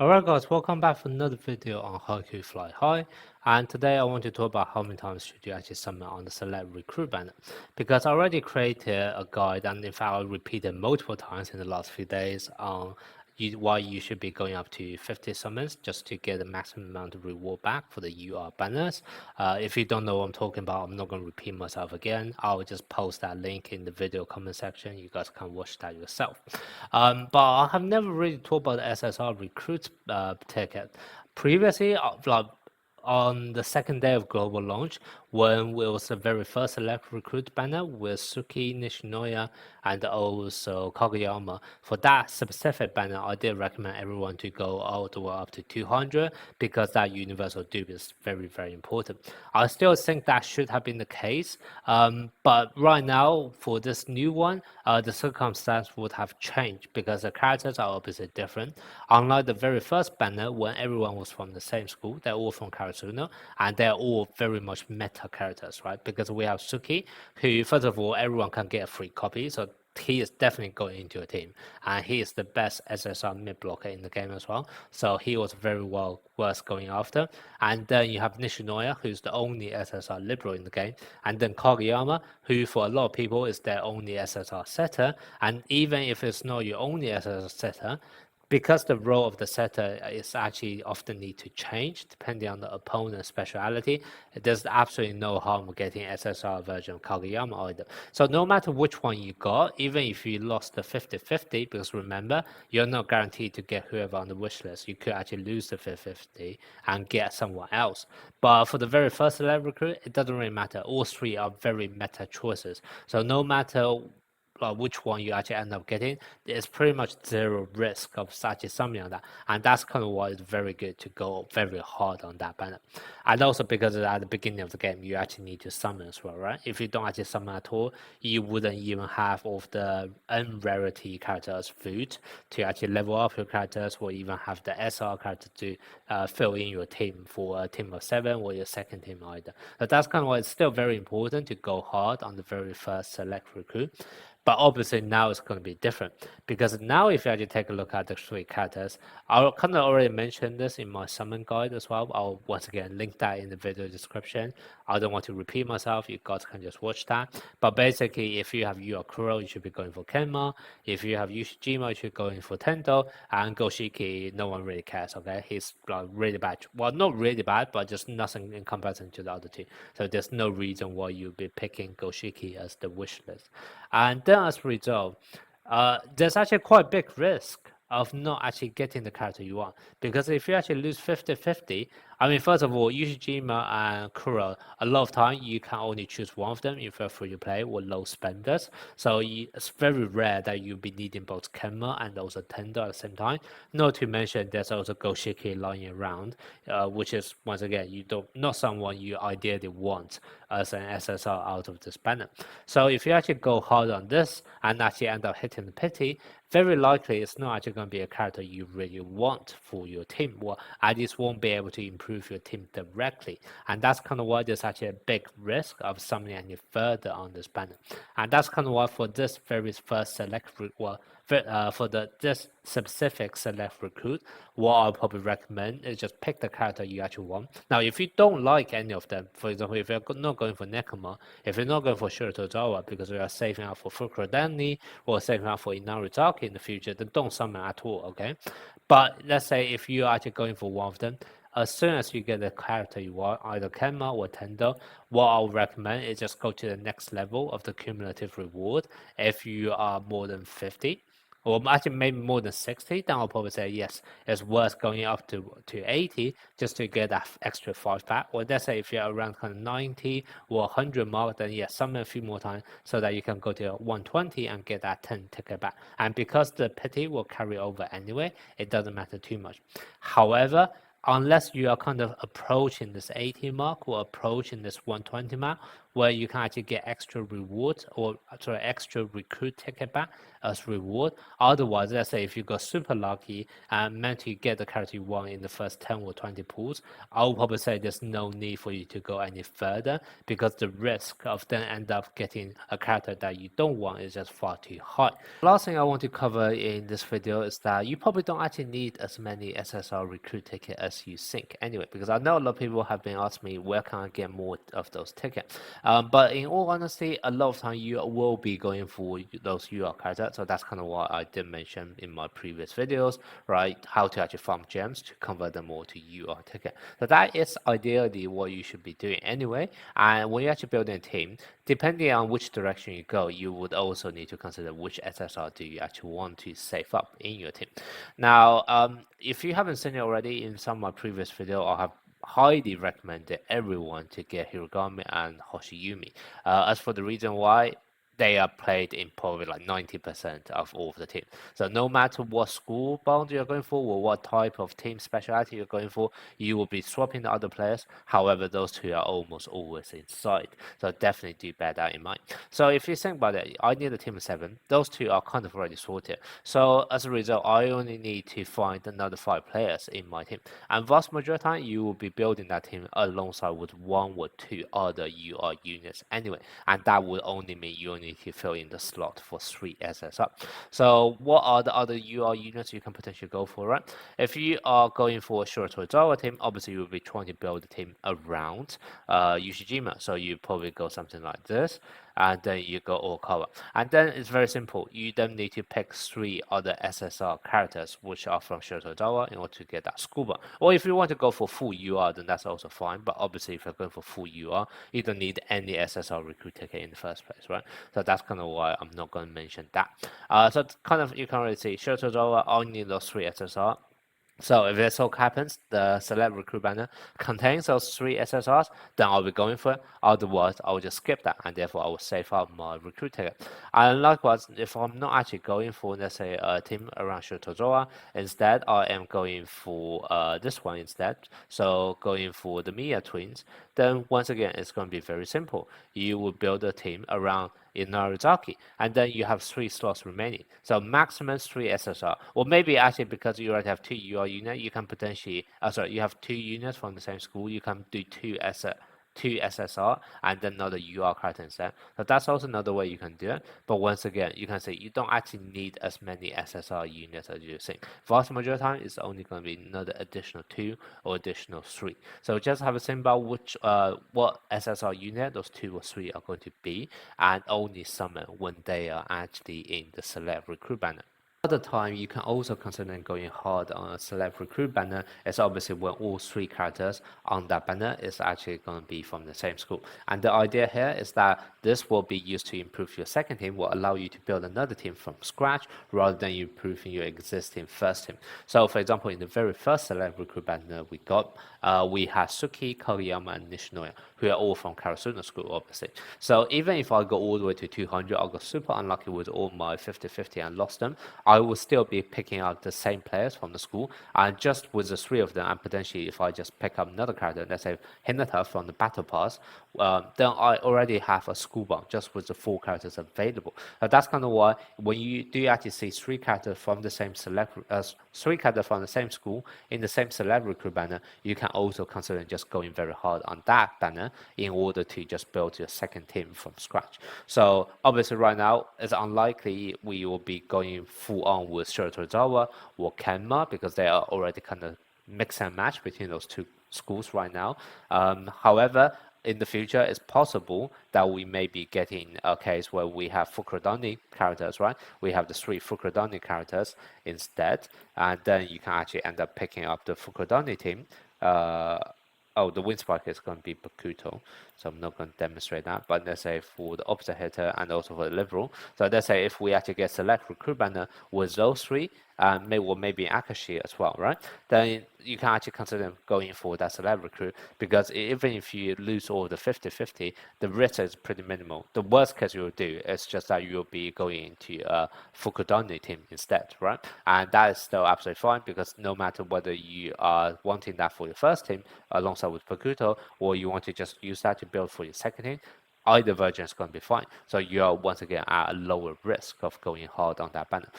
Alright guys, welcome back for another video on HAIKYU Fly High, and today I want to talk about how many times should you actually summon on the select recruit banner, because I already created a guide, and in fact I repeated multiple times in the last few days on why you should be going up to 50 summons just to get the maximum amount of reward back for the UR banners. If you don't know what I'm talking about, I'm not going to repeat myself again. I'll just post that link in the video comment section. You guys can watch that yourself. But I have never really talked about the SSR recruit ticket. Previously, like on the second day of global launch, when it was the very first select recruit banner with Suki, Nishinoya, and also Kageyama. For that specific banner, I did recommend everyone to go all the way up to 200 because that universal dupe is very, very important. I still think that should have been the case, but right now for this new one, the circumstance would have changed because the characters are obviously different. Unlike the very first banner, when everyone was from the same school, they're all from Karasuno, and they're all very much meta characters, right? Because we have Suki, who, first of all, everyone can get a free copy, so he is definitely going into a team, and he is the best SSR mid blocker in the game as well. So he was very well worth going after. And then you have Nishinoya, who's the only SSR liberal in the game, and then Kageyama, who for a lot of people is their only SSR setter. And even if it's not your only SSR setter, because the role of the setter is actually often need to change depending on the opponent's speciality, there's absolutely no harm getting SSR version of Kageyama either. So no matter which one you got, even if you lost the 50-50, because remember, you're not guaranteed to get whoever on the wish list. You could actually lose the 50-50 and get someone else. But for the very first select recruit, it doesn't really matter. All three are very meta choices. So no matter which one you actually end up getting, there's pretty much zero risk of actually summoning on that. And that's kind of why it's very good to go very hard on that banner. And also because at the beginning of the game, you actually need to summon as well, right? If you don't actually summon at all, you wouldn't even have all of the unrarity characters food to actually level up your characters, or even have the SR character to fill in your team for a team of 7 or your second team either. So that's kind of why it's still very important to go hard on the very first select recruit. But obviously now it's going to be different, because now if you actually take a look at the three characters, I kind of already mentioned this in my summon guide as well. I'll once again link that in the video description. I don't want to repeat myself. You guys can just watch that. But basically, if you have Kuro, you should be going for Kenma. If you have Yushijima, you should go in for Tendo. And Goshiki, no one really cares, okay? He's really bad. Well, not really bad, but just nothing in comparison to the other two. So there's no reason why you'll be picking Goshiki as the wish list. And then as a result, there's actually quite a big risk of not actually getting the character you want. Because if you actually lose 50-50, I mean, first of all, Yushijima and Kuro, a lot of time you can only choose one of them if you're free to play or low spenders. So it's very rare that you'll be needing both Kenma and also Tendo at the same time. Not to mention there's also Goshiki lying around, which is, once again, not someone you ideally want as an SSR out of this banner. So if you actually go hard on this and actually end up hitting the pity, very likely it's not actually going to be a character you really want for your team, or at least won't be able to improve your team directly. And that's kind of why there's actually a big risk of summoning any further on this banner. And that's kind of why for this very first select for this specific select recruit, what I'll probably recommend is just pick the character you actually want. Now, if you don't like any of them, for example, if you're not going for Nekoma, if you're not going for Shiratozawa because you are saving out for Fukurodani or saving out for Inarizaki in the future, then don't summon at all, okay? But let's say if you are actually going for one of them, as soon as you get the character you want, either Kenma or Tendo, what I'll recommend is just go to the next level of the cumulative reward. If you are more than 50, or actually maybe more than 60, then I'll probably say yes, it's worth going up to 80 just to get that extra 5 back. Or let's say if you're around kind of 90 or 100 mark, then yes, summon a few more times so that you can go to 120 and get that 10 ticket back. And because the pity will carry over anyway, it doesn't matter too much. However, unless you are kind of approaching this 80 mark or approaching this 120 mark, where you can actually get extra reward or sorry, extra recruit ticket back as reward. Otherwise, let's say if you got super lucky and meant to get the character you want in the first 10 or 20 pools, I would probably say there's no need for you to go any further because the risk of then end up getting a character that you don't want is just far too high. Last thing I want to cover in this video is that you probably don't actually need as many SSR recruit tickets as you think anyway, because I know a lot of people have been asking me where can I get more of those tickets. But in all honesty, a lot of time you will be going for those UR characters, so that's kind of what I did mention in my previous videos, right? How to actually farm gems to convert them all to UR ticket. So that is ideally what you should be doing anyway. And when you're actually building a team, depending on which direction you go, you would also need to consider which SSR do you actually want to save up in your team. Now, if you haven't seen it already in some of my previous videos, I have highly recommended everyone to get Hirogami and Hoshiyumi. As for the reason why, they are played in probably like 90% of all of the team. So no matter what school bound you're going for or what type of team specialty you're going for, you will be swapping the other players. However, those two are almost always inside. So definitely do bear that in mind. So if you think about it, I need a team of 7. Those two are kind of already sorted. So as a result, I only need to find another 5 players in my team. And vast majority of the time, you will be building that team alongside with 1 or 2 other UR units anyway. And that will only mean you only need to fill in the slot for 3 SSR. So what are the other UR units you can potentially go for, right? If you are going for a Shiratorizawa team, obviously you will be trying to build the team around Ushijima. So you probably go something like this, and then you go Okawa. And then it's very simple. You then need to pick 3 other SSR characters, which are from Shiratorizawa, in order to get that scuba. Or if you want to go for full UR, then that's also fine. But obviously, if you're going for full UR, you don't need any SSR recruit ticket in the first place, right? So that's kind of why I'm not going to mention that. So kind of you can already see Shiratorizawa only need those 3 SSR. So if it so happens the select recruit banner contains those 3 SSRs, then I'll be going for it. Otherwise, I will just skip that, and therefore I will save up my recruit ticket. And likewise, if I'm not actually going for, let's say, a team around Shotozoa, instead I am going for this one instead. So going for the Mia twins, then once again, it's going to be very simple. You will build a team around in Narizaki, and then you have 3 slots remaining. So maximum 3 SSR, or maybe actually because you already have 2 UR units, you can potentially, you have 2 units from the same school, you can do 2 SSR and then another UR character instead. So that's also another way you can do it. But once again, you can say you don't actually need as many SSR units as you think. Vast majority of the time, it's only going to be another additional 2 or additional 3. So just have a think about which what SSR unit those 2 or 3 are going to be, and only summon when they are actually in the select recruit banner. Other time, you can also consider going hard on a select recruit banner. It's obviously when all 3 characters on that banner is actually going to be from the same school. And the idea here is that this will be used to improve your second team, will allow you to build another team from scratch rather than improving your existing first team. So for example, in the very first select recruit banner we got, we had Suki, Kageyama, and Nishinoya, who are all from Karasuno school, obviously. So even if I go all the way to 200, I got super unlucky with all my 50-50 and lost them, I will still be picking out the same players from the school, and just with the 3 of them, and potentially if I just pick up another character, let's say Hinata from the battle pass, then I already have a school bomb just with the 4 characters available. That's kind of why when you do actually see 3 characters from the same 3 characters from the same school in the same select recruit banner, you can also consider just going very hard on that banner in order to just build your second team from scratch. So obviously right now it's unlikely we will be going full on with Shiratorizawa or Kenma because they are already kind of mix and match between those 2 schools right now. However, in the future, it's possible that we may be getting a case where we have Fukurodani characters, right? We have the 3 Fukurodani characters instead, and then you can actually end up picking up the Fukurodani team. Oh, the wind spark is going to be Bakuto, so I'm not going to demonstrate that. But let's say for the opposite hitter and also for the liberal, so let's say if we actually get select recruit banner with those 3, maybe Akashi as well, right? Then you can actually consider going for that select recruit, because even if you lose all the 50-50, the risk is pretty minimal. The worst case you will do is just that you will be going into a Fukudani team instead, right? And that is still absolutely fine, because no matter whether you are wanting that for your first team alongside with Bakuto, or you want to just use that to build for your second team, either version is going to be fine. So you're once again at a lower risk of going hard on that banner.